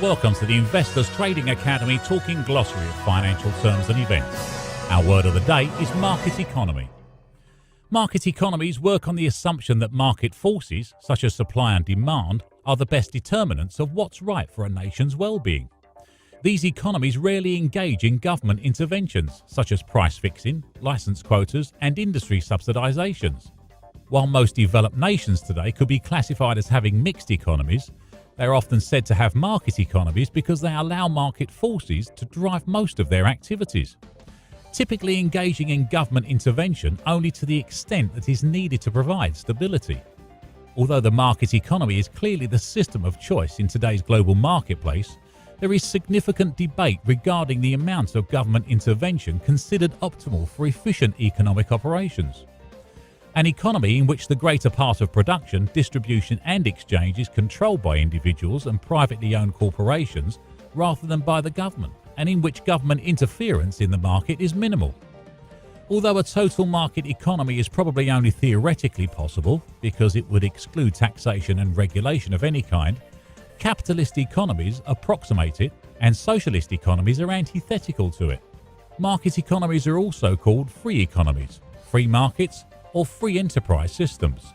Welcome to the Investors Trading Academy talking glossary of financial terms and events. Our word of the day is market economy. Market economies work on the assumption that market forces, such as supply and demand, are the best determinants of what's right for a nation's well-being. These economies rarely engage in government interventions, such as price fixing, license quotas, and industry subsidizations. While most developed nations today could be classified as having mixed economies, they are often said to have market economies because they allow market forces to drive most of their activities, typically engaging in government intervention only to the extent that is needed to provide stability. Although the market economy is clearly the system of choice in today's global marketplace, there is significant debate regarding the amount of government intervention considered optimal for efficient economic operations. An economy in which the greater part of production, distribution and exchange is controlled by individuals and privately owned corporations rather than by the government, and in which government interference in the market is minimal. Although a total market economy is probably only theoretically possible because it would exclude taxation and regulation of any kind, capitalist economies approximate it and socialist economies are antithetical to it. Market economies are also called free economies, free markets, or free enterprise systems.